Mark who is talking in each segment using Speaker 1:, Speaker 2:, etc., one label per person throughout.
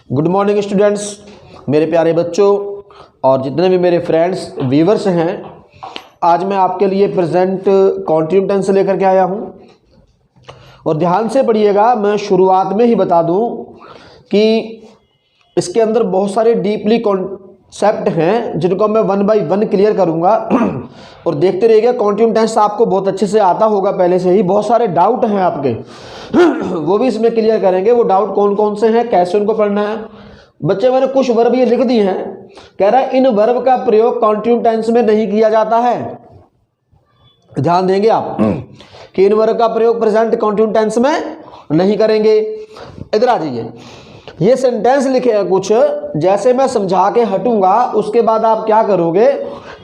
Speaker 1: Good morning students, मेरे प्यारे बच्चों और जितने भी मेरे फ्रेंड्स व्यूवर्स हैं। आज मैं आपके लिए प्रेजेंट कंटिन्यू टेंस लेकर के आया हूं और ध्यान से पढ़िएगा। मैं शुरुआत में ही बता दूं कि इसके अंदर बहुत सारे डीपली कॉन्सेप्ट हैं जिनको मैं वन बाय वन क्लियर करूंगा और देखते रहिएगा। कंटिन्यू टेंस आपको बहुत अच्छे से आता होगा पहले से ही। बहुत सारे डाउट हैं आपके वो भी इसमें क्लियर करेंगे। वो डाउट कौन कौन से हैं, कैसे उनको पढ़ना है। बच्चे मैंने कुछ वर्ब ये लिख दिए हैं, कह रहा है इन वर्ब का प्रयोग कंटिन्यू टेंस में नहीं किया जाता है। ध्यान देंगे आप कि इन वर्ब का प्रयोग प्रेजेंट कंटिन्यू टेंस में नहीं करेंगे। इधर आ जाइए, ये सेंटेंस लिखे हैं कुछ, जैसे मैं समझा के हटूंगा उसके बाद आप क्या करोगे,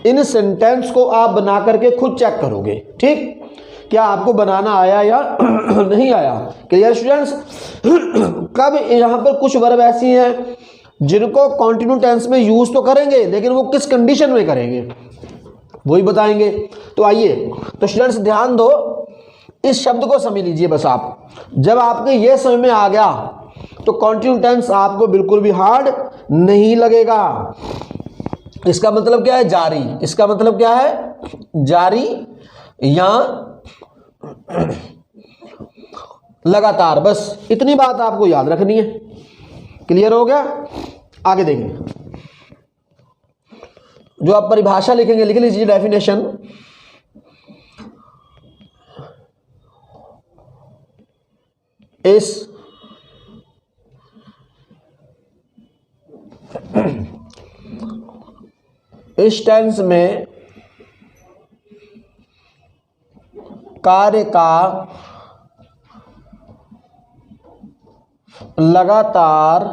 Speaker 1: इन सेंटेंस को आप बना करके खुद चेक करोगे। ठीक, क्या आपको बनाना आया या नहीं आया। Clear students. कब यहाँ पर कुछ वर्ब ऐसी हैं जिनको कंटिन्यू टेंस में यूज तो करेंगे लेकिन वो किस कंडीशन में करेंगे वही बताएंगे। तो आइए, तो स्टूडेंट्स ध्यान दो, इस शब्द को समझ लीजिए बस आप। जब आपके ये समझ में आ गया तो कंटिन्यू टेंस आपको बिल्कुल भी हार्ड नहीं लगेगा। इसका मतलब क्या है, जारी। इसका मतलब क्या है, जारी या लगातार। बस इतनी बात आपको याद रखनी है। क्लियर हो गया। आगे देखेंगे, जो आप परिभाषा लिखेंगे लिख लीजिए, डेफिनेशन। इस टेंस में कार्य का लगातार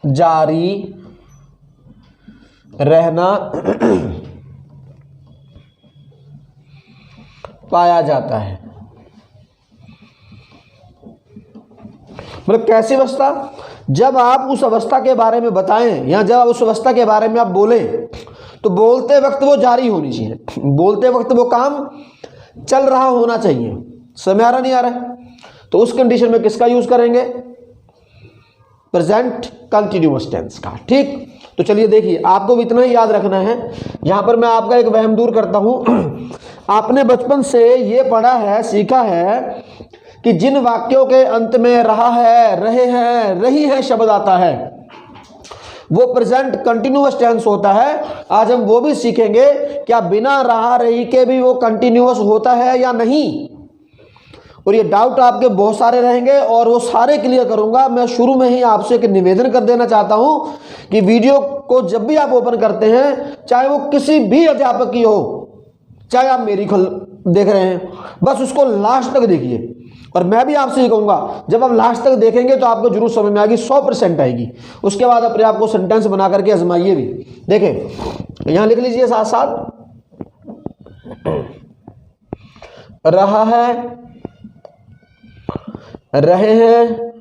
Speaker 1: जारी रहना पाया जाता है। मतलब कैसी अवस्था, जब आप उस अवस्था के बारे में बताएं या जब उस अवस्था के बारे में आप बोलें तो बोलते वक्त वो जारी होनी चाहिए, बोलते वक्त वो काम चल रहा होना चाहिए। समझ आ रहा नहीं आ रहा है। तो उस कंडीशन में किसका यूज करेंगे, प्रेजेंट कंटिन्यूअस टेंस का। ठीक, तो चलिए देखिए, आपको भी इतना ही याद रखना है। यहां पर मैं आपका एक वहम दूर करता हूं। आपने बचपन से ये पढ़ा है, सीखा है कि जिन वाक्यों के अंत में रहा है, रहे हैं, रही है शब्द आता है वो प्रेजेंट कंटिन्यूअस टेंस होता है। आज हम वो भी सीखेंगे क्या बिना रहा रही के भी वो कंटिन्यूअस होता है या नहीं। और ये डाउट आपके बहुत सारे रहेंगे और वो सारे क्लियर करूंगा। मैं शुरू में ही आपसे एक निवेदन कर देना चाहता हूं कि वीडियो को जब भी आप ओपन करते हैं, चाहे वो किसी भी अध्यापक की हो, चाहे आप मेरी देख रहे हैं, बस उसको लास्ट तक देखिए। और मैं भी आपसे ये कहूंगा, जब आप लास्ट तक देखेंगे तो आपको जरूर समझ में आएगी, 100% आएगी। उसके बाद अपने आप को सेंटेंस बना करके आजमाइए भी। देखें, यहां लिख लीजिए साथ साथ, रहा है, रहे हैं,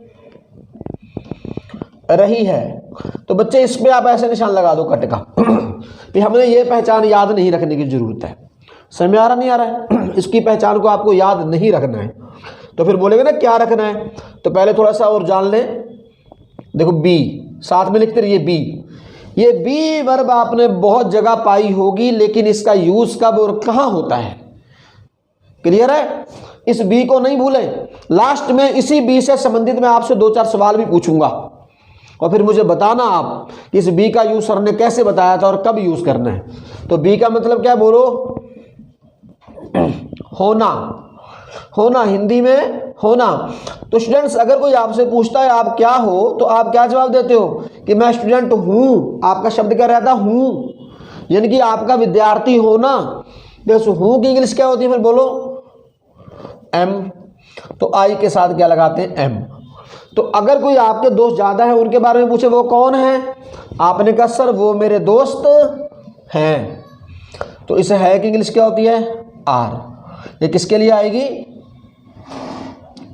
Speaker 1: रही है। तो बच्चे इस पे आप ऐसे निशान लगा दो कट का कि हमने ये पहचान याद नहीं रखने की जरूरत है। समझ में आ रहा नहीं आ रहा है। इसकी पहचान को आपको याद नहीं रखना है। तो फिर बोलेंगे ना क्या रखना है, तो पहले थोड़ा सा और जान लें। देखो बी, साथ में लिखते रहिए बी। ये बी वर्ब आपने बहुत जगह पाई होगी, लेकिन इसका यूज कब और कहां होता है। क्लियर है। इस बी को नहीं भूलें। लास्ट में इसी बी से संबंधित मैं आपसे 2-4 सवाल भी पूछूंगा और फिर मुझे बताना आप कि इस बी का यूज सर ने कैसे बताया था और कब यूज करना है। तो बी का मतलब क्या, बोलो, होना। होना, हिंदी में होना। तो स्टूडेंट्स, अगर कोई आपसे पूछता है आप क्या हो, तो आप क्या जवाब देते हो कि मैं स्टूडेंट हूं। आपका शब्द क्या रहता, हूं, यानी कि आपका विद्यार्थी होना। देखो हूं की इंग्लिश क्या होती है, फिर बोलो एम। तो आई के साथ क्या लगाते हैं, एम। तो अगर कोई आपके दोस्त ज्यादा है उनके बारे में पूछे वो कौन है, आपने कहा सर वो मेरे दोस्त हैं। तो इसे है कि इंग्लिश क्या होती है, आर। ये किसके लिए आएगी,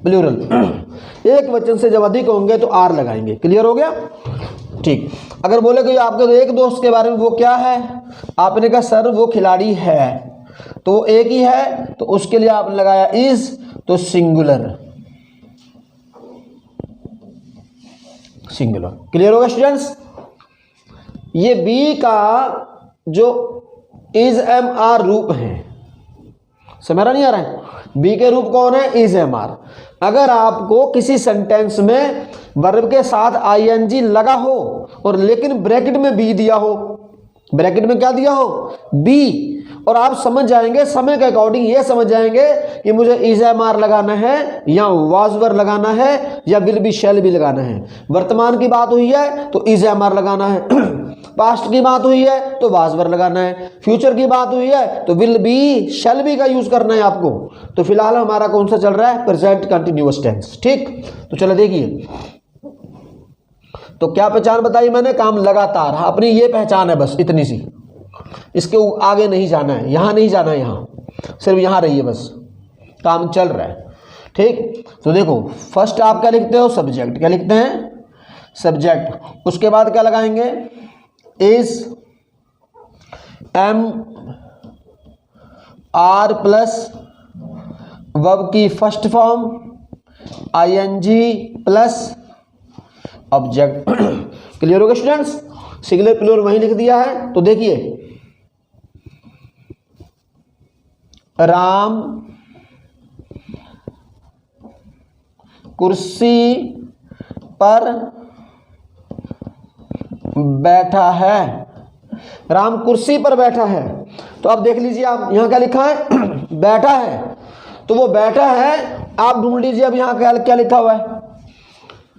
Speaker 1: प्लूरल। एक वचन से जब अधिक होंगे तो आर लगाएंगे। क्लियर हो गया। ठीक, अगर बोले कोई आपके एक दोस्त के बारे में वो क्या है, आपने कहा सर वो खिलाड़ी है, तो वो एक ही है, तो उसके लिए आपने लगाया इज, तो सिंगुलर। सिंगुलर। क्लियर होगा स्टूडेंट्स? ये बी का जो इज एम आर रूप है, समझ नहीं आ रहा है? बी के रूप कौन है? Is M R. अगर आपको किसी सेंटेंस में वर्ब के साथ आईएनजी लगा हो और लेकिन ब्रैकेट में बी दिया हो, ब्रैकेट में क्या दिया हो? बी, और आप समझ जाएंगे समय के अकॉर्डिंग, ये समझ जाएंगे कि मुझे इज एम आर लगाना है या वाज वर लगाना है या विल बी शैल बी लगाना है। वर्तमान की बात हुई है तो इज एम आर लगाना है, पास्ट की बात हुई है तो वाज वर लगाना है, फ्यूचर की बात हुई है तो विल बी शैल बी का यूज करना है आपको। तो फिलहाल हमारा कौन सा चल रहा है? Present continuous tense. ठीक, तो चलो देखिए, तो क्या पहचान बताई मैंने? काम लगातार, अपनी ये पहचान है बस, इतनी सी, इसके आगे नहीं जाना है, यहां नहीं जाना है, यहां सिर्फ यहां रहिए बस, काम चल रहा है। ठीक, तो देखो फर्स्ट आप क्या लिखते हो? सब्जेक्ट। क्या लिखते हैं? सब्जेक्ट। उसके बाद क्या लगाएंगे? Is M are plus verb की first form ING plus object. Clear हो गया स्टूडेंट्स? सिंगुलर प्लूरल वहीं लिख दिया है। तो देखिए, राम कुर्सी पर बैठा है। राम कुर्सी पर बैठा है। तो अब देख लीजिए, आप यहां क्या लिखा है? बैठा है। तो वो बैठा है, आप ढूंढ लीजिए अब यहां क्या लिखा हुआ है?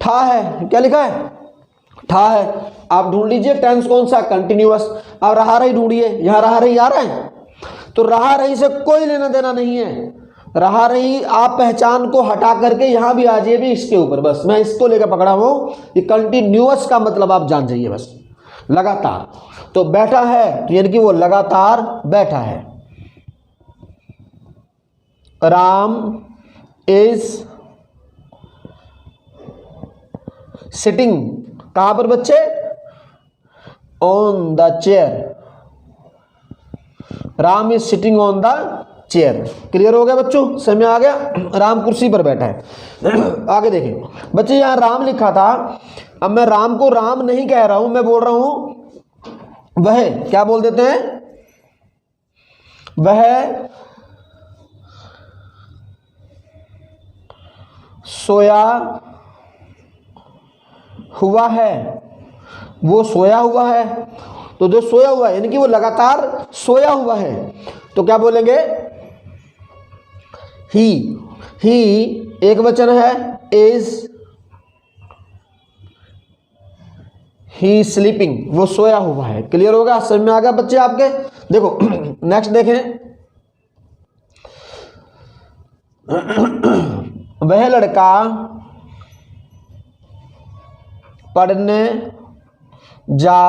Speaker 1: ठा है। क्या लिखा है? ठा है। आप ढूंढ लीजिए टेंस कौन सा? कंटिन्यूअस। अब रहा रही ढूंढिए, यहां रहा रही आ रहा है, तो रहा रही से कोई लेना देना नहीं है। रहा रही आप पहचान को हटा करके यहां भी आ जाइए भी इसके ऊपर, बस मैं इसको लेकर पकड़ा हूं। ये कंटिन्यूअस का मतलब आप जान जाइए बस, लगातार। तो बैठा है तो यानी कि वो लगातार बैठा है। राम इज सिटिंग, कहां पर बच्चे? On the chair. Ram is sitting on the chair. Clear हो गया बच्चों? समझ में आ गया? राम कुर्सी पर बैठा है। आगे देखें बच्चे, यहां राम लिखा था। अब मैं राम को राम नहीं कह रहा हूं, मैं बोल रहा हूं वह। क्या बोल देते हैं? वह सोया हुआ है। वो सोया हुआ है। तो जो सोया हुआ है यानी कि वो लगातार सोया हुआ है। तो क्या बोलेंगे? ही एक वचन है। इज ही स्लीपिंग, वो सोया हुआ है। क्लियर होगा? समझ में आ गया बच्चे आपके? देखो नेक्स्ट देखें, वह लड़का पढ़ने जा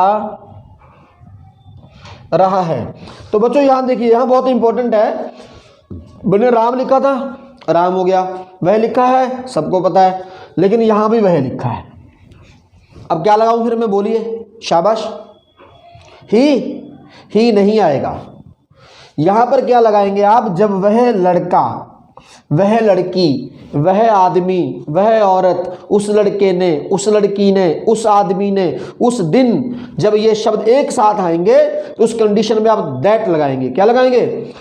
Speaker 1: रहा है। तो बच्चों यहां देखिए, यहां बहुत इंपॉर्टेंट है। मैंने राम लिखा था, राम हो गया। वह लिखा है, सबको पता है, लेकिन यहां भी वह लिखा है। अब क्या लगाऊं फिर मैं? बोलिए, शाबाश। ही नहीं आएगा। यहां पर क्या लगाएंगे आप? जब वह लड़का, वह लड़की, वह आदमी, वह औरत, उस लड़के ने, उस लड़की ने, उस आदमी ने, उस दिन, जब ये शब्द एक साथ आएंगे तो उस कंडीशन में आप दैट लगाएंगे। क्या लगाएंगे?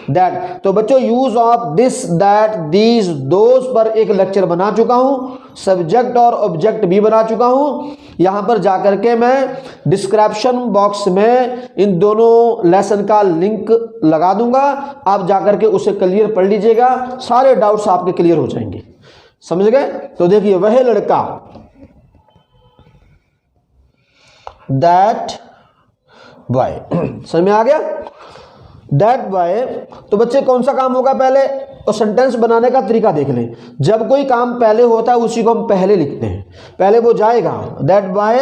Speaker 1: दैट। तो बच्चों use of this, that, these, those पर एक लेक्चर बना चुका हूं। सब्जेक्ट और ऑब्जेक्ट भी बना चुका हूं। यहां पर जाकर के मैं डिस्क्रिप्शन बॉक्स में इन दोनों लेसन का लिंक लगा दूंगा। आप जाकर के उसे क्लियर पढ़ लीजिएगा, सारे डाउट्स आपके क्लियर हो जाएंगे। समझ गए? तो देखिए, वह लड़का, दैट बॉय। समझ में आ गया? That boy. तो बच्चे कौन सा काम होगा पहले? तो सेंटेंस बनाने का तरीका देख लें। जब कोई काम पहले होता है उसी को हम पहले लिखते हैं। पहले वो जाएगा, that boy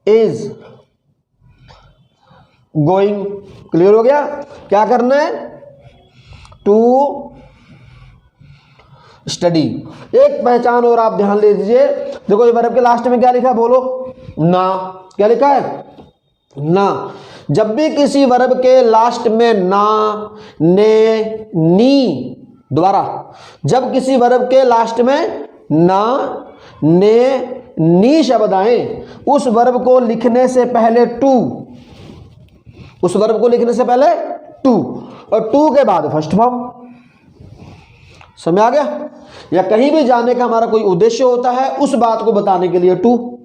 Speaker 1: is going. Clear हो गया? क्या करना है? To study. एक पहचान और आप ध्यान दे दीजिए। देखो ये वर्ब के लास्ट में क्या लिखा है? बोलो ना। क्या लिखा है? ना। जब भी किसी वर्ब के लास्ट में ना, ने, नी, दोबारा, जब किसी वर्ब के लास्ट में ना, ने, नी शब्द आए उस वर्ब को लिखने से पहले टू, उस वर्ब को लिखने से पहले टू और टू के बाद फर्स्ट फॉर्म। समझ आ गया? या कहीं भी जाने का हमारा कोई उद्देश्य होता है उस बात को बताने के लिए टू,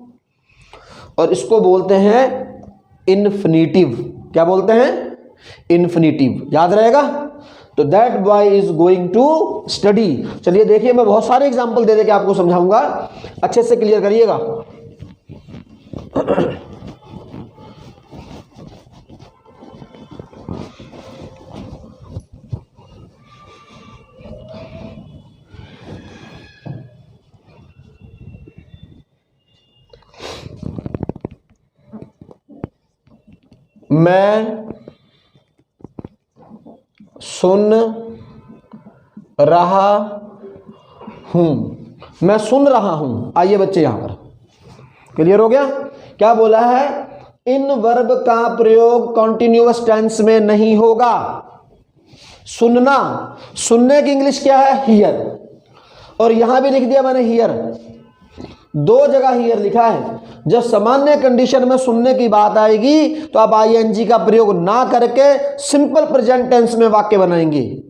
Speaker 1: और इसको बोलते हैं इन्फिनिटिव। क्या बोलते हैं? इन्फिनिटिव। याद रहेगा? तो that boy is going to study. चलिए देखिए, मैं बहुत सारे एग्जाम्पल दे के आपको समझाऊंगा, अच्छे से क्लियर करिएगा। मैं सुन रहा हूं, मैं सुन रहा हूं। आइए बच्चे यहां पर क्लियर हो गया? क्या बोला है? इन वर्ब का प्रयोग कॉन्टिन्यूअस टेंस में नहीं होगा। सुनना, सुनने की इंग्लिश क्या है? हियर, और यहां भी लिख दिया मैंने हियर, दो जगह हियर लिखा है। जब सामान्य कंडीशन में सुनने की बात आएगी तो आप आईएनजी का प्रयोग ना करके सिंपल प्रेजेंट टेंस में वाक्य बनाएंगे,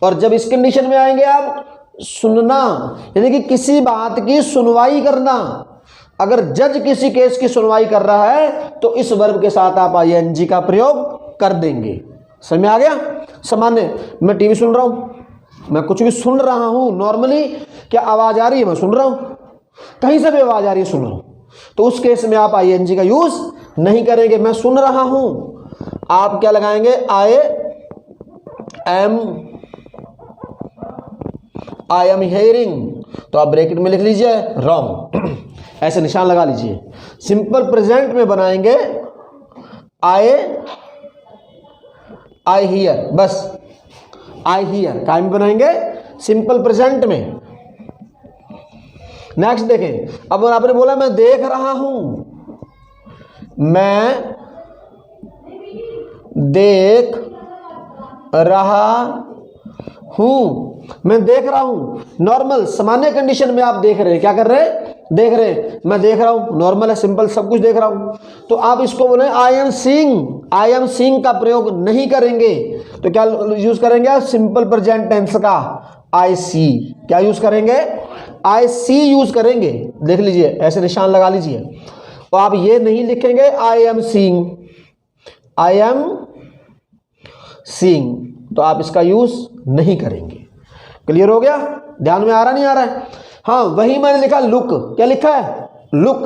Speaker 1: और जब इस कंडीशन में आएंगे आप सुनना यानी कि किसी बात की सुनवाई करना, अगर जज किसी केस की सुनवाई कर रहा है तो इस वर्ब के साथ आप आईएनजी का प्रयोग कर देंगे। समझ में आ गया? सामान्य, मैं टीवी सुन रहा हूं, मैं कुछ भी सुन रहा हूं, नॉर्मली क्या आवाज आ रही है? मैं सुन रहा हूं, कहीं से भी आवाज आ रही है, सुन रहा हूं, तो उस केस में आप आईएनजी का यूज नहीं करेंगे। मैं सुन रहा हूं, आप क्या लगाएंगे? आई एम हियरिंग, तो आप ब्रैकेट में लिख लीजिए रॉन्ग, ऐसे निशान लगा लीजिए। सिंपल प्रेजेंट में बनाएंगे आई हियर, बस आई हियर काय में बनाएंगे? सिंपल प्रेजेंट में। नेक्स्ट देखें, अब आपने बोला मैं देख रहा हूं, मैं देख रहा हूं, मैं देख रहा हूं। नॉर्मल सामान्य कंडीशन में आप देख रहे हैं, क्या कर रहे हैं? देख रहे हैं। मैं देख रहा हूं, नॉर्मल है, सिंपल, सब कुछ देख रहा हूं। तो आप इसको बोले I am seeing, I am seeing का प्रयोग नहीं करेंगे, तो क्या यूज करेंगे? सिंपल प्रेजेंट टेंस का आई सी। क्या यूज करेंगे? आई सी यूज करेंगे। देख लीजिए, ऐसे निशान लगा लीजिए। तो आप ये नहीं लिखेंगे I am seeing, I am seeing, तो आप इसका यूज नहीं करेंगे। क्लियर हो गया? ध्यान में आ रहा नहीं आ रहा है? हाँ, वही मैंने लिखा लुक। क्या लिखा है? लुक।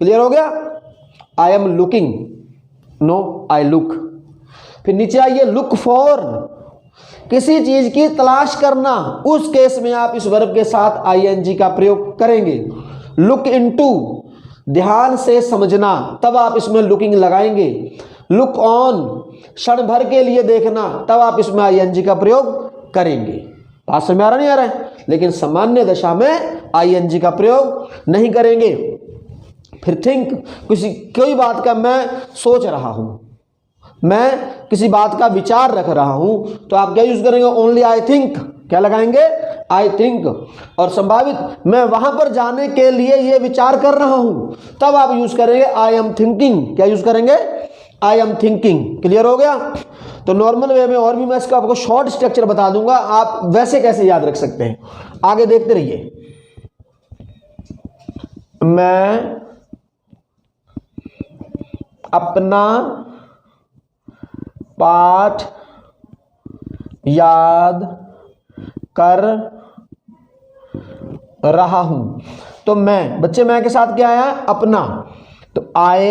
Speaker 1: क्लियर हो गया? I am looking, no I look. फिर नीचे आइए, लुक फॉर, किसी चीज की तलाश करना, उस केस में आप इस वर्ब के साथ आईएनजी का प्रयोग करेंगे। लुक इनटू, ध्यान से समझना, तब आप इसमें लुकिंग लगाएंगे। लुक ऑन, क्षण भर के लिए देखना, तब आप इसमें आईएनजी का प्रयोग करेंगे। बात समझ में आ रहा नहीं आ रहा है? लेकिन सामान्य दशा में आईएनजी का प्रयोग नहीं करेंगे। फिर थिंक, कोई बात का मैं सोच रहा हूं, मैं किसी बात का विचार रख रहा हूं, तो आप क्या यूज करेंगे? Only I think. क्या लगाएंगे? I think. और संभावित, मैं वहां पर जाने के लिए ये विचार कर रहा हूं, तब आप यूज करेंगे आई एम थिंकिंग। क्या यूज करेंगे? I am thinking. क्लियर हो गया? तो नॉर्मल वे में और भी मैं इसका आपको शॉर्ट स्ट्रक्चर बता दूंगा, आप वैसे कैसे याद रख सकते हैं। आगे देखते रहिए। मैं अपना पाठ याद कर रहा हूं। तो मैं, बच्चे मैं के साथ क्या आया? अपना। तो आई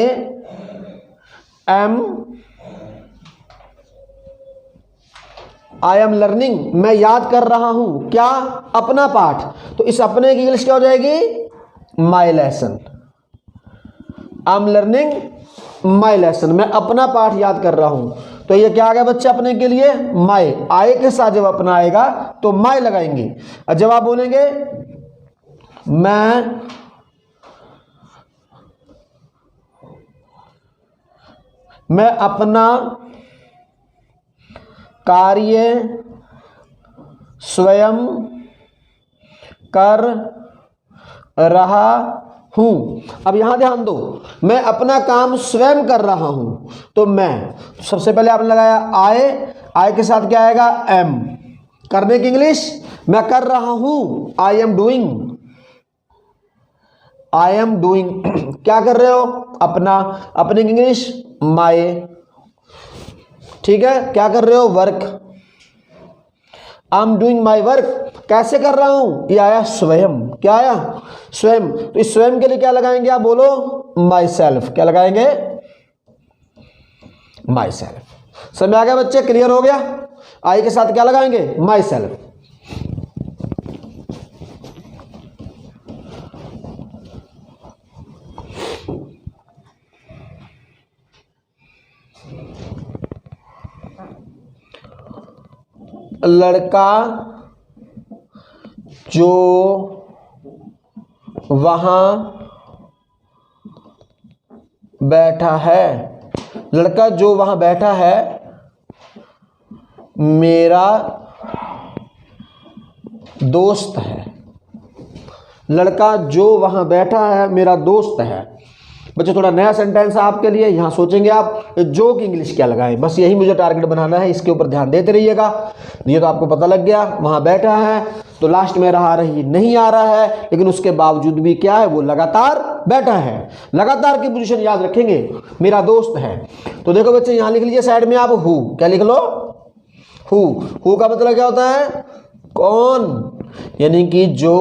Speaker 1: एम लर्निंग, मैं याद कर रहा हूं क्या? अपना पाठ। तो इस अपने की इंग्लिश क्या हो जाएगी? माई lesson. I am learning my lesson, मैं अपना पाठ याद कर रहा हूं। तो ये क्या आ गया बच्चे अपने के लिए? माई। आए के साथ जब अपना आएगा तो माई लगाएंगे। और जब आप बोलेंगे मैं अपना कार्य स्वयं कर रहा हूँ। अब यहाँ ध्यान दो, मैं अपना काम स्वयं कर रहा हूँ, तो मैं, सबसे पहले आपने लगाया आई के साथ क्या आएगा, एम। करने की इंग्लिश, मैं कर रहा हूँ, I am doing. I am doing क्या कर रहे हो, अपना। अपनी इंग्लिश माय। ठीक है, क्या कर रहे हो, work. I am doing my work, कैसे कर रहा हूं, ये आया स्वयं। क्या आया, स्वयं। तो इस स्वयं के लिए क्या लगाएंगे आप, बोलो, माई सेल्फ। क्या लगाएंगे, माई सेल्फ। समझ आ गया बच्चे, क्लियर हो गया। आई के साथ क्या लगाएंगे, माई सेल्फ। लड़का जो वहां बैठा है, लड़का जो वहां बैठा है मेरा दोस्त है। लड़का जो वहां बैठा है मेरा दोस्त है। बच्चे थोड़ा नया सेंटेंस है आपके लिए, यहां सोचेंगे आप जो की इंग्लिश क्या लगाएं, बस यही मुझे टारगेट बनाना है, इसके ऊपर ध्यान देते रहिएगा। ये तो आपको पता लग गया, वहां बैठा है तो लास्ट में रहा रही नहीं आ रहा है, लेकिन उसके बावजूद भी क्या है, वो लगातार बैठा है। लगातार की पोजीशन याद रखेंगे, मेरा दोस्त है। तो देखो बच्चे, यहां लिख लीजिए साइड में आप हु। क्या लिख लो, हु का मतलब क्या होता है, कौन, यानी कि जो।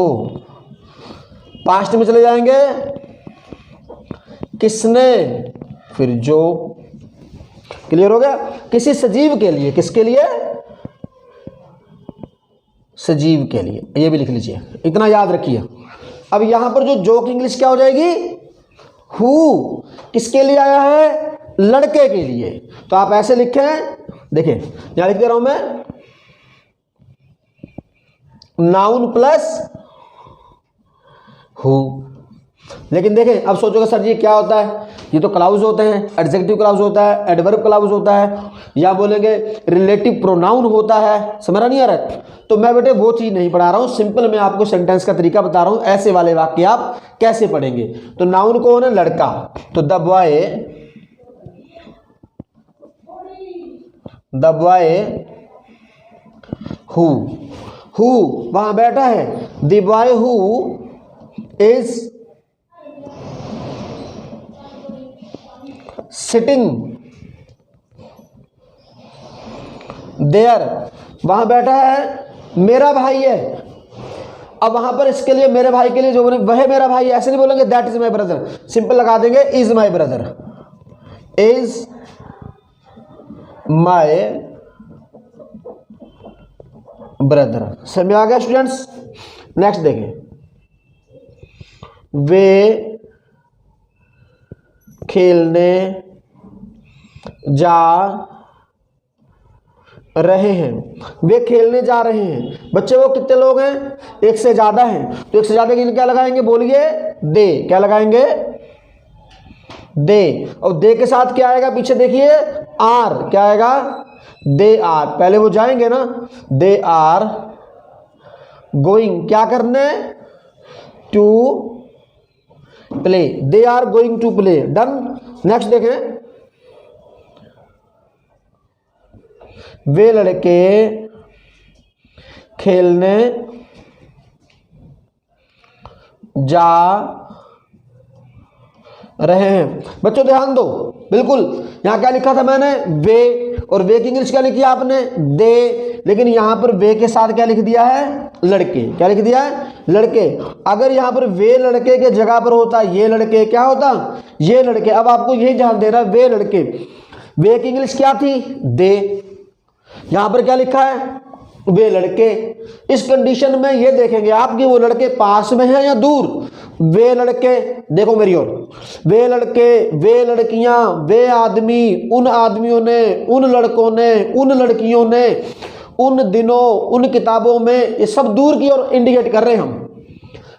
Speaker 1: पास्ट में चले जाएंगे, किसने, फिर जो। क्लियर हो गया। किसी सजीव के लिए, किसके लिए, सजीव के लिए, ये भी लिख लीजिए, इतना याद रखिए। अब यहां पर जो की इंग्लिश क्या हो जाएगी, हु। किसके लिए आया है, लड़के के लिए। तो आप ऐसे लिखें, देखिए यहां लिख दे रहा हूं मैं, नाउन प्लस हु। लेकिन देखें, अब सोचोगे सर जी क्या होता है, ये तो क्लाउज होते हैं, एडजेक्टिव क्लाउज होता है, एडवर्ब क्लाउज होता है, या बोलेंगे रिलेटिव प्रोनाउन होता है। समझ नहीं आ रहा है? तो मैं बेटे वो चीज नहीं पढ़ा रहा हूं, सिंपल मैं आपको सेंटेंस का तरीका बता रहा हूं, ऐसे वाले वाक्य आप कैसे पढ़ेंगे। तो नाउन कौन है, लड़का, तो द बॉय हु वहां बैठा है, the boy who is sitting there. वहां बैठा है, मेरा भाई है। अब वहां पर इसके लिए, मेरे भाई के लिए जो बोले वह मेरा भाई है, ऐसे नहीं बोलेंगे that is my brother, simple लगा देंगे is my brother, is my brother. समझ आ गया स्टूडेंट्स। नेक्स्ट देखें, वे खेलने जा रहे हैं। वे खेलने जा रहे हैं। बच्चे वो कितने लोग हैं, एक से ज्यादा हैं, तो एक से ज्यादा के लिए क्या लगाएंगे, बोलिए दे। क्या लगाएंगे, दे। और दे के साथ क्या आएगा, पीछे देखिए आर। क्या आएगा, दे आर। पहले वो जाएंगे ना, दे आर गोइंग, क्या करने, to play. They are going to play. Done. Next देखें, वे लड़के खेलने जा रहे हैं। बच्चों ध्यान दो, बिल्कुल यहां क्या लिखा था मैंने, वे, और वे की इंग्लिश क्या लिखी आपने, दे। लेकिन यहां पर वे के साथ क्या लिख दिया है, लड़के। क्या लिख दिया है, लड़के। अगर यहां पर वे लड़के के जगह पर होता ये लड़के, क्या होता, ये लड़के। अब आपको यही ध्यान देना, वे लड़के, वे की इंग्लिश क्या थी, दे। यहां पर क्या लिखा है, वे लड़के। इस कंडीशन में ये देखेंगे आप कि वो लड़के पास में हैं या दूर। वे लड़के, देखो मेरी ओर, वे लड़के, वे लड़कियां, वे आदमी, उन आदमियों ने, उन लड़कों ने, उन लड़कियों ने, उन दिनों, उन किताबों में, ये सब दूर की ओर इंडिकेट कर रहे हैं हम।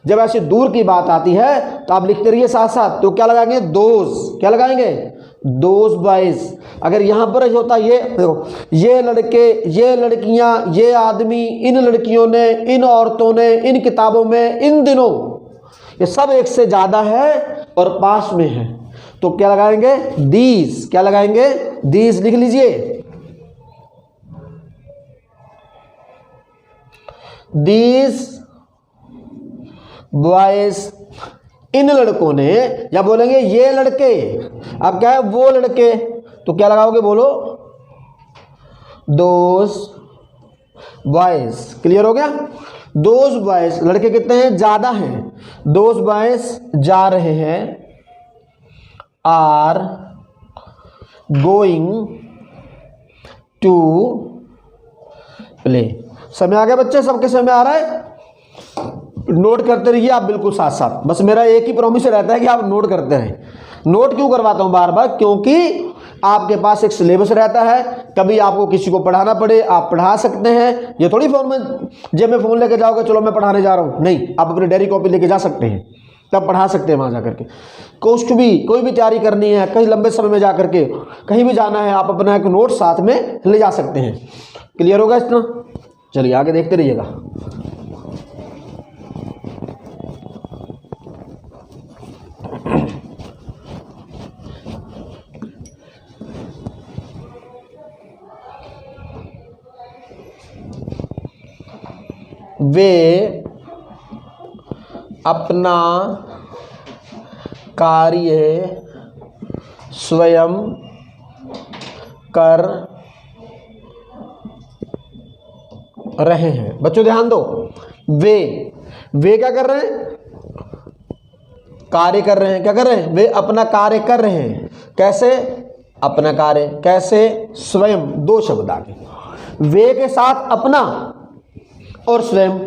Speaker 1: जब ऐसी दूर की बात आती है तो आप लिखते रहिए साथ साथ। तो क्या लगाएंगे, दोज। क्या लगाएंगे, दोज बॉयज। अगर यहां पर होता ये, देखो, ये लड़के, ये लड़कियां, ये आदमी, इन लड़कियों ने, इन औरतों ने, इन किताबों में, इन दिनों, ये सब एक से ज़्यादा है और पास में है, तो क्या लगाएंगे? दीज। क्या लगाएंगे? दीज लिख लीजिए। दीज बॉयज, इन लड़कों ने, या बोलेंगे ये लड़के। अब क्या है? वो लड़के, तो क्या लगाओगे? बोलो दोज बॉयज। क्लियर हो गया? दोज बॉयज, लड़के कितने हैं? ज्यादा हैं। दोज बॉयज जा रहे हैं, आर गोइंग टू प्ले। समय आ गया बच्चे? सबके समय आ रहा है? नोट करते रहिए आप बिल्कुल साथ साथ। बस मेरा एक ही प्रॉमिस रहता है कि आप नोट करते रहें। नोट क्यों करवाता हूं बार बार? क्योंकि आपके पास एक सिलेबस रहता है, कभी आपको किसी को पढ़ाना पड़े आप पढ़ा सकते हैं। ये थोड़ी फोन में जेब में फोन लेके जाओगे, चलो मैं पढ़ाने जा रहा हूं, नहीं, आप अपनी डायरी कॉपी लेके जा सकते हैं, तब पढ़ा सकते हैं वहां जाकर के। कुछ भी, कोई भी तैयारी करनी है, कहीं लंबे समय में जा करके कहीं भी जाना है, आप अपना एक नोट साथ में ले जा सकते हैं। क्लियर होगा इतना? चलिए आगे देखते रहिएगा। वे अपना कार्य स्वयं कर रहे हैं। बच्चों ध्यान दो, वे क्या कर रहे हैं? कार्य कर रहे हैं। क्या कर रहे हैं? वे अपना कार्य कर रहे हैं। कैसे? अपना कार्य कैसे? स्वयं, दो शब्द आगे। वे के साथ अपना और स्वयं।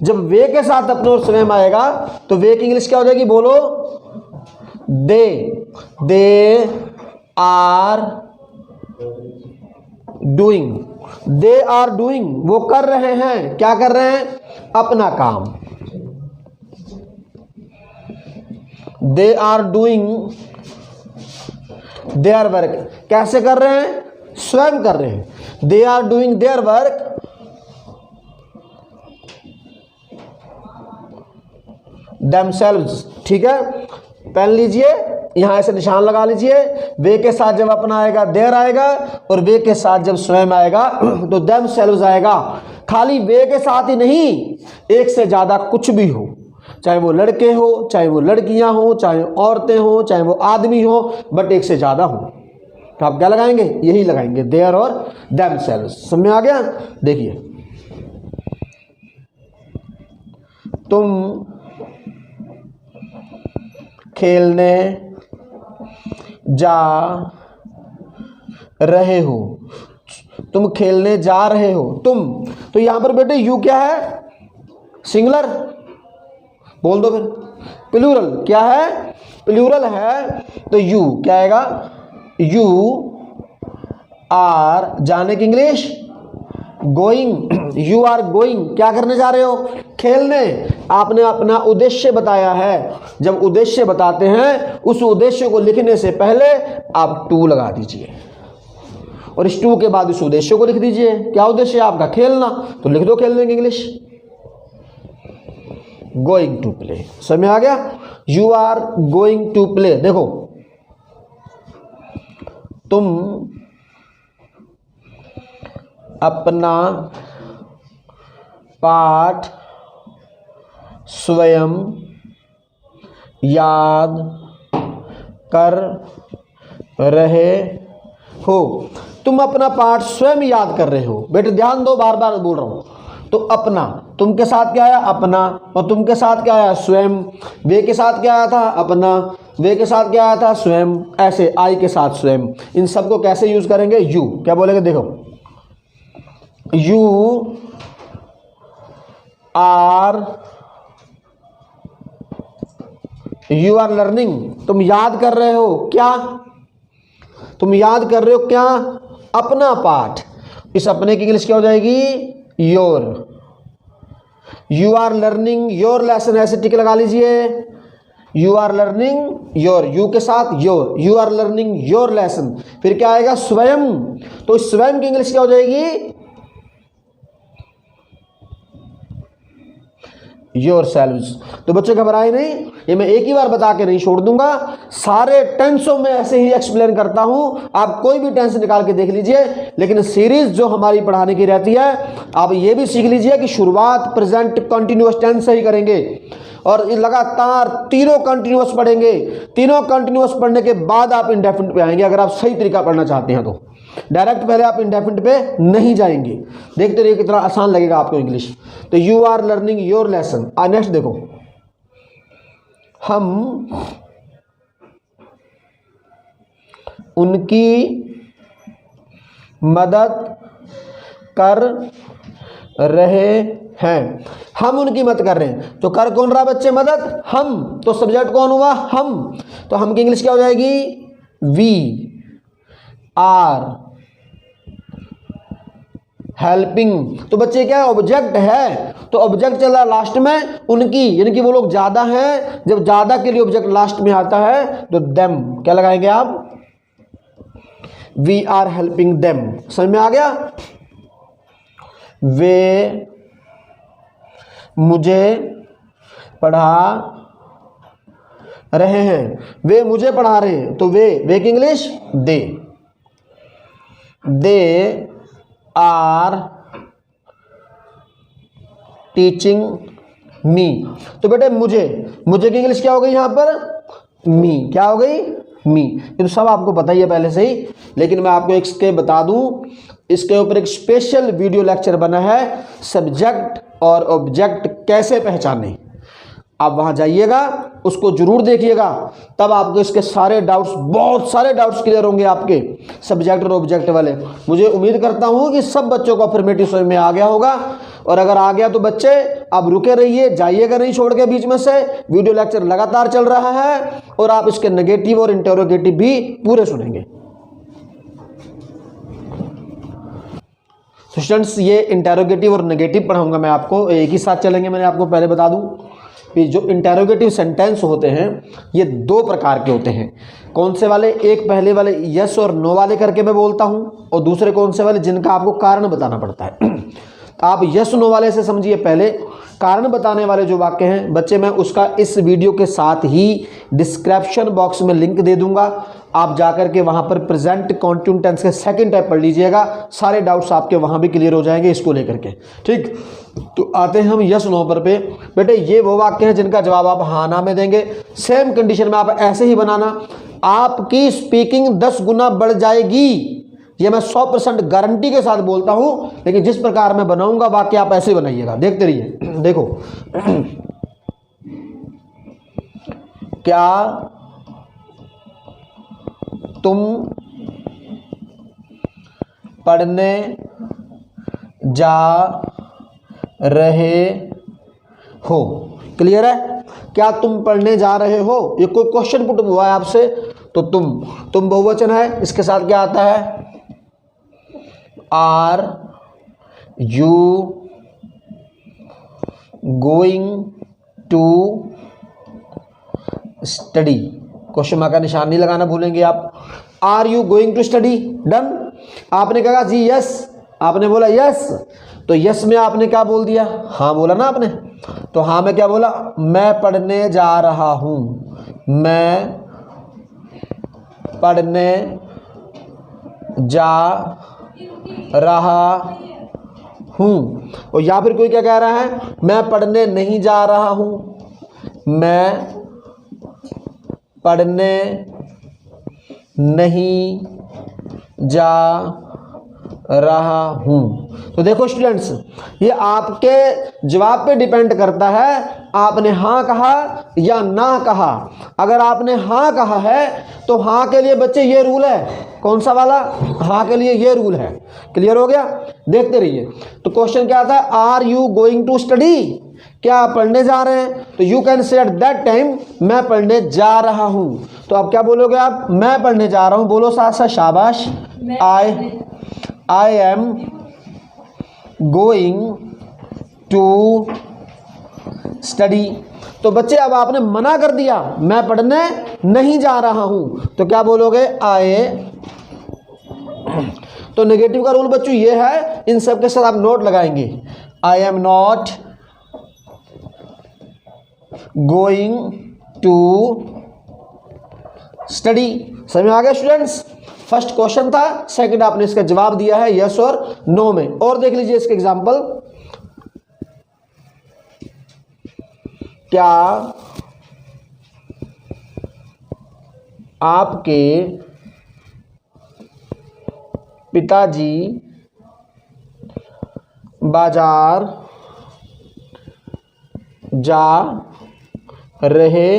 Speaker 1: जब वे के साथ अपना और स्वयं आएगा तो वे की इंग्लिश क्या हो जाएगी? बोलो they are doing. They are doing, वो कर रहे हैं। क्या कर रहे हैं? अपना काम। They are doing their work. कैसे कर रहे हैं? स्वयं कर रहे हैं। They are doing their work themselves। ठीक है, पेन लीजिए, यहां ऐसे निशान लगा लीजिए। वे के साथ जब अपना आएगा देयर आएगा, और वे के साथ जब स्वयं आएगा तो themselves आएगा। खाली वे के साथ ही नहीं, एक से ज्यादा कुछ भी हो, चाहे वो लड़के हो, चाहे वो लड़कियां हो, चाहे औरतें हो, चाहे वो आदमी हो, बट एक से ज्यादा हो, तो आप क्या लगाएंगे? यही लगाएंगे, देयर और themselves। समझ में आ गया? देखिए, तुम खेलने जा रहे हो। तुम खेलने जा रहे हो। तुम, तो यहां पर बेटे यू क्या है? सिंगुलर। बोल दो फिर। प्लूरल क्या है? प्लूरल है, तो यू क्या आएगा? यू आर, जाने की English going. You are going, क्या करने जा रहे हो? खेलने। आपने अपना उद्देश्य बताया है। जब उद्देश्य बताते हैं, उस उद्देश्य को लिखने से पहले आप टू लगा दीजिए, और इस टू के बाद उस उद्देश्य को लिख दीजिए। क्या उद्देश्य है आपका? खेलना, तो लिख दो खेलने की इंग्लिश, गोइंग टू प्ले। समझ आ गया? You are going to play. देखो, तुम अपना पाठ स्वयं याद कर रहे हो। तुम अपना पाठ स्वयं याद कर रहे हो। बेटे ध्यान दो, बार बार बोल रहा हूं। तो अपना, तुम के साथ क्या आया? अपना, और तुम के साथ क्या आया? स्वयं। वे के साथ क्या आया था? अपना। वे के साथ क्या आया था? स्वयं। ऐसे आई के साथ स्वयं। इन सबको कैसे यूज करेंगे? यू। क्या बोलेंगे? देखो, यू आर लर्निंग। तुम याद कर रहे हो क्या? तुम याद कर रहे हो क्या? अपना पाठ। इस अपने की इंग्लिश क्या हो जाएगी? Your. You are learning your lesson, ऐसे टिक लगा लीजिए। You are learning your, you के साथ your. You are learning your lesson. फिर क्या आएगा? स्वयं। तो स्वयं की इंग्लिश क्या हो जाएगी? योरसेल्व्स। तो बच्चे घबराए नहीं, ये मैं एक ही बार बता के नहीं छोड़ दूंगा, सारे टेंसों में ऐसे ही एक्सप्लेन करता हूं, आप कोई भी टेंस निकाल के देख लीजिए। लेकिन सीरीज जो हमारी पढ़ाने की रहती है, आप ये भी सीख लीजिए कि शुरुआत प्रेजेंट कंटिन्यूअस टेंस से ही करेंगे और लगातार तीनों कंटिन्यूअस पढ़ेंगे। तीनों कंटिन्यूअस पढ़ने के बाद आप इंडेफिनिट पे आएंगे, अगर आप सही तरीका पढ़ना चाहते हैं तो। डायरेक्ट पहले आप इंडेफिनिट पे नहीं जाएंगे। देखते रहिए कितना आसान लगेगा आपको इंग्लिश। तो you are learning your lesson. Next देखो, हम उनकी मदद कर रहे हैं। हम उनकी मदद कर रहे हैं, तो कर कौन रहा बच्चे? मदद। हम, तो सब्जेक्ट कौन हुआ? हम। तो हम की इंग्लिश क्या हो जाएगी? We are helping. तो बच्चे क्या है? ऑब्जेक्ट है, तो ऑब्जेक्ट चल रहा लास्ट में उनकी, यानी कि वो लोग ज्यादा हैं। जब ज्यादा के लिए ऑब्जेक्ट लास्ट में आता है तो देम क्या लगाएंगे आप? We are helping them. समझ में आ गया? वे मुझे पढ़ा रहे हैं, वे मुझे पढ़ा रहे हैं, तो वे की English they are teaching me. तो बेटे मुझे की इंग्लिश क्या हो गई यहां पर? मी। क्या हो गई? मी। ये तो सब आपको पता ही है पहले से ही, लेकिन मैं आपको इसके बता दूं, इसके ऊपर एक स्पेशल वीडियो लेक्चर बना है, सब्जेक्ट और ऑब्जेक्ट कैसे पहचाने। आप वहां जाइएगा, उसको जरूर देखिएगा, तब आपको इसके सारे डाउट्स, बहुत सारे डाउट्स क्लियर होंगे आपके सब्जेक्ट और ऑब्जेक्ट वाले। मुझे उम्मीद करता हूं कि सब बच्चों को अफर्मेटिव समझ में आ गया होगा, और अगर आ गया तो बच्चे आप रुके रहिए, जाइएगा नहीं छोड़ के बीच में से। वीडियो लेक्चर लगातार चल रहा है और आप इसके नेगेटिव और इंटरोगेटिव भी पूरे सुनेंगे। स्टूडेंट्स, ये इंटरोगेटिव और नेगेटिव पढ़ाऊंगा मैं आपको, एक ही साथ चलेंगे। मैंने आपको पहले बता दूं कि जो इंटरोगेटिव सेंटेंस होते हैं ये दो प्रकार के होते हैं। कौन से वाले? एक पहले वाले यस और नो वाले करके मैं बोलता हूं, और दूसरे कौन से वाले? जिनका आपको कारण बताना पड़ता है। आप यस नो वाले से समझिए पहले। कारण बताने वाले जो वाक्य हैं बच्चे, मैं उसका इस वीडियो के साथ ही डिस्क्रिप्शन बॉक्स में लिंक दे दूंगा, आप जाकर के वहां पर प्रेजेंट कंटिन्यूअस टेंस के सेकंड टाइप पढ़ लीजिएगा, सारे डाउट्स आपके वहां भी क्लियर हो जाएंगे इसको लेकर के। ठीक, तो आते हैं हम यस नो पर पे। बेटे ये वो वाक्य हैं जिनका जवाब आप हाँ ना में देंगे। सेम कंडीशन में आप ऐसे ही बनाना, आपकी स्पीकिंग 10 गुना बढ़ जाएगी, ये मैं 100% गारंटी के साथ बोलता हूं। लेकिन जिस प्रकार मैं बनाऊंगा वाक्य आप ऐसे बनाइएगा, देखते रहिए। देखो, क्या तुम पढ़ने जा रहे हो? क्लियर है? क्या तुम पढ़ने जा रहे हो? ये कोई क्वेश्चन पुट हुआ है आपसे, तो तुम बहुवचन है, इसके साथ क्या आता है? Are you going to study? Question mark का निशान नहीं लगाना भूलेंगे आप। Are you going to study? Done. आपने कहा जी यस, आपने बोला यस, तो यस में आपने क्या बोल दिया? हाँ बोला ना आपने। तो हाँ में क्या बोला? मैं पढ़ने जा रहा हूं, मैं पढ़ने जा रहा हूं। और या फिर कोई क्या कह रहा है? मैं पढ़ने नहीं जा रहा हूं, मैं पढ़ने नहीं जा रहा हूं। तो देखो स्टूडेंट्स, ये आपके जवाब पे डिपेंड करता है, आपने हाँ कहा या ना कहा। अगर आपने हाँ कहा है तो हाँ के लिए बच्चे ये रूल है, कौन सा वाला? हाँ के लिए ये रूल है। क्लियर हो गया? देखते रहिए। तो क्वेश्चन क्या था? Are you going to study? क्या आप पढ़ने जा रहे हैं? तो you can say at that time, मैं पढ़ने जा रहा हूं। तो आप क्या बोलोगे? आप मैं पढ़ने जा रहा हूं बोलो साथ साथ, शाबाश। I am going to study. तो बच्चे अब आपने मना कर दिया, मैं पढ़ने नहीं जा रहा हूं, तो क्या बोलोगे? आए। तो नेगेटिव का रूल बच्चों ये है, इन सब के साथ आप नोट लगाएंगे। I am not going to study. समझ में आ गया स्टूडेंट्स? फर्स्ट क्वेश्चन था, सेकंड आपने इसका जवाब दिया है यस और नो में। और देख लीजिए इसके एग्जांपल। क्या आपके पिताजी बाजार जा रहे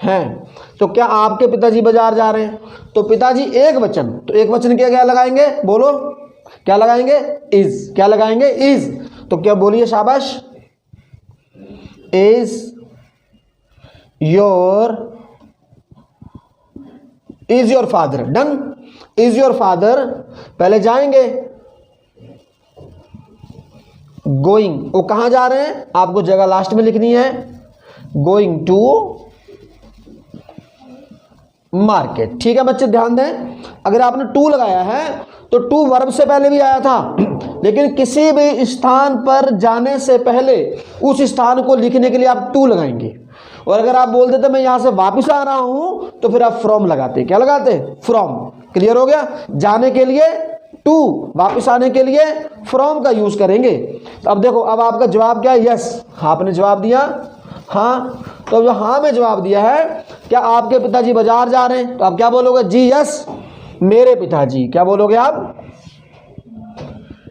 Speaker 1: हैं? तो क्या आपके पिताजी बाजार जा रहे हैं? तो पिताजी एक वचन, तो एक वचन क्या लगाएंगे? बोलो क्या लगाएंगे? इज। क्या लगाएंगे? इज। तो क्या बोलिए शाबाश? Is your father. Done. Is your father, पहले जाएंगे गोइंग, वो कहां जा रहे हैं आपको जगह लास्ट में लिखनी है, गोइंग टू मार्केट। ठीक है बच्चे ध्यान दें, अगर आपने टू लगाया है तो टू वर्ब से पहले भी आया था, लेकिन किसी भी स्थान पर जाने से पहले उस स्थान को लिखने के लिए आप टू लगाएंगे। और अगर आप बोल देते मैं यहां से वापस आ रहा हूं तो फिर आप फ्रॉम लगाते। क्या लगाते? फ्रॉम। क्लियर हो गया? जाने के लिए टू, वापस आने के लिए फ्रॉम का यूज करेंगे। तो अब देखो, अब आपका जवाब क्या है? यस। आपने जवाब दिया हाँ, तो जो हाँ में जवाब दिया है, क्या आपके पिताजी बाजार जा रहे हैं, तो आप क्या बोलोगे? जी यस, मेरे पिताजी। क्या बोलोगे आप?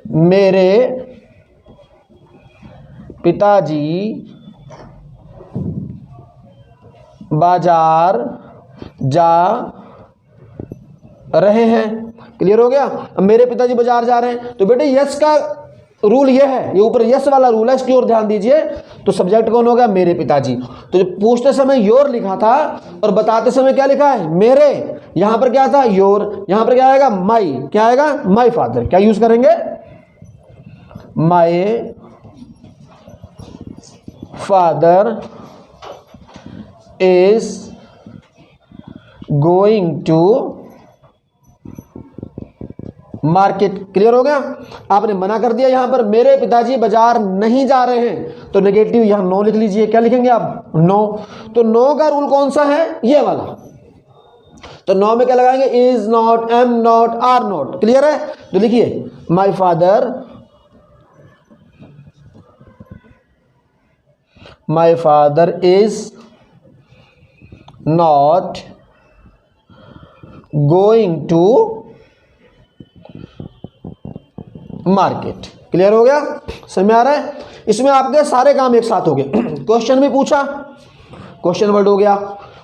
Speaker 1: मेरे पिताजी बाजार जा रहे हैं। क्लियर हो गया? अब मेरे पिताजी बाजार जा रहे हैं, तो बेटे यस का रूल ये है, ये ऊपर यस वाला रूल है, इसकी ओर ध्यान दीजिए। तो सब्जेक्ट कौन होगा? मेरे पिताजी। तो जब पूछते समय योर लिखा था और बताते समय क्या लिखा है? मेरे। यहां पर क्या था? योर। यहां पर क्या आएगा? माई। क्या आएगा? My father. क्या यूज करेंगे? My father is going to market. Clear हो गया? आपने मना कर दिया यहां पर मेरे पिताजी बाजार नहीं जा रहे हैं, तो नेगेटिव यहां नो लिख लीजिए। क्या लिखेंगे आप? नो। तो नो का रूल कौन सा है? ये वाला। तो नो में क्या लगाएंगे? Is not, am not, are not. Clear है? तो लिखिए my father is not going to market. Clear हो गया? समझ में आ रहा है? इसमें आपके सारे काम एक साथ हो गए। क्वेश्चन भी पूछा, क्वेश्चन वर्ड हो गया,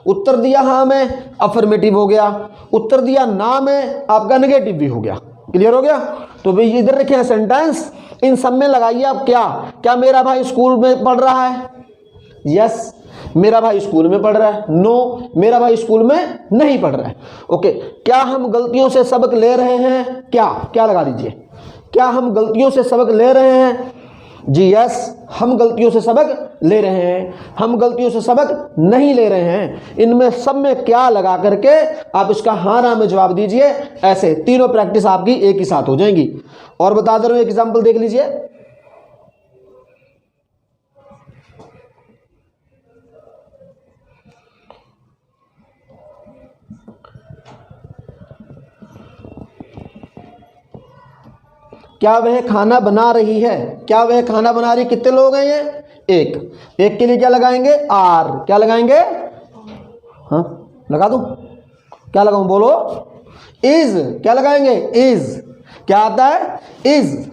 Speaker 1: उत्तर दिया हाँ में, अफर्मेटिव हो गया, उत्तर दिया ना में, आपका नेगेटिव भी हो गया। क्लियर हो गया? तो भाई इधर लिखे हैं सेंटेंस, इन सब में लगाइए आप क्या मेरा भाई स्कूल में पढ़ रहा है? यस, मेरा भाई स्कूल में पढ़ रहा है। नो, मेरा भाई स्कूल में नहीं पढ़ रहा है। ओके, क्या हम गलतियों से सबक ले रहे हैं? क्या लगा दीजिए, क्या हम गलतियों से सबक ले रहे हैं? जी यस, हम गलतियों से सबक ले रहे हैं। हम गलतियों से सबक नहीं ले रहे हैं। इनमें सब में क्या लगा करके आप इसका हाँ ना में जवाब दीजिए। ऐसे तीनों प्रैक्टिस आपकी एक ही साथ हो जाएंगी। और बता दे रहा हूं, एक एग्जांपल देख लीजिए। क्या वह खाना बना रही है? क्या वह खाना बना रही? कितने लोग हैं ये? एक के लिए क्या लगाएंगे? आर। क्या लगाएंगे? हाँ लगा दूं? क्या लगाऊं? बोलो। इज। क्या लगाएंगे? इज। क्या आता है? Is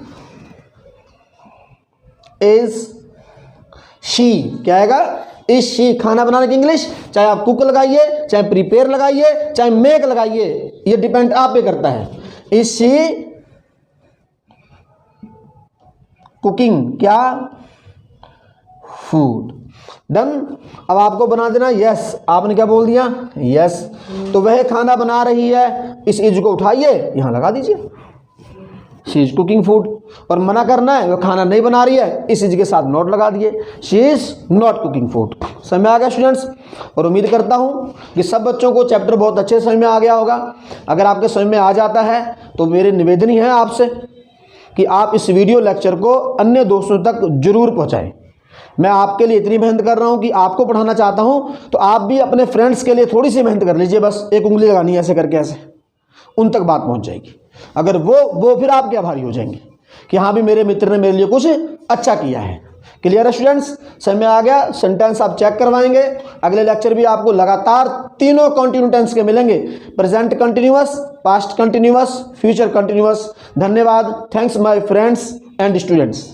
Speaker 1: she. क्या आएगा? Is she. खाना बनाने की इंग्लिश चाहे आप कुक लगाइए, चाहे प्रिपेयर लगाइए, चाहे मेक लगाइए, ये डिपेंड आप पे करता है। Is she cooking? क्या? फूड। डन। अब आपको बना देना यस। आपने क्या बोल दिया? यस। तो वह खाना बना रही है, इस इज को उठाइए यहां लगा दीजिए, शी इज कुकिंग फूड। और मना करना है वह खाना नहीं बना रही है, इस इज के साथ नॉट लगा दिए, she is not cooking food. समझ में आ गया स्टूडेंट्स? और उम्मीद करता हूं कि सब बच्चों को चैप्टर बहुत अच्छे समझ में आ गया होगा। अगर आपके समझ में आ जाता है तो मेरे निवेदन ही है आपसे कि आप इस वीडियो लेक्चर को अन्य दोस्तों तक जरूर पहुंचाएं। मैं आपके लिए इतनी मेहनत कर रहा हूं कि आपको पढ़ाना चाहता हूं, तो आप भी अपने फ्रेंड्स के लिए थोड़ी सी मेहनत कर लीजिए। बस एक उंगली लगानी है ऐसे करके, ऐसे उन तक बात पहुंच जाएगी। अगर वो फिर आपके आभारी हो जाएंगे कि हाँ भी मेरे मित्र ने मेरे लिए कुछ अच्छा किया है। क्लियर है स्टूडेंट्स? समय आ गया, सेंटेंस आप चेक करवाएंगे। अगले लेक्चर भी आपको लगातार तीनों कंटिन्यू टेंस के मिलेंगे, present continuous, past continuous, future continuous. धन्यवाद। Thanks my friends and students.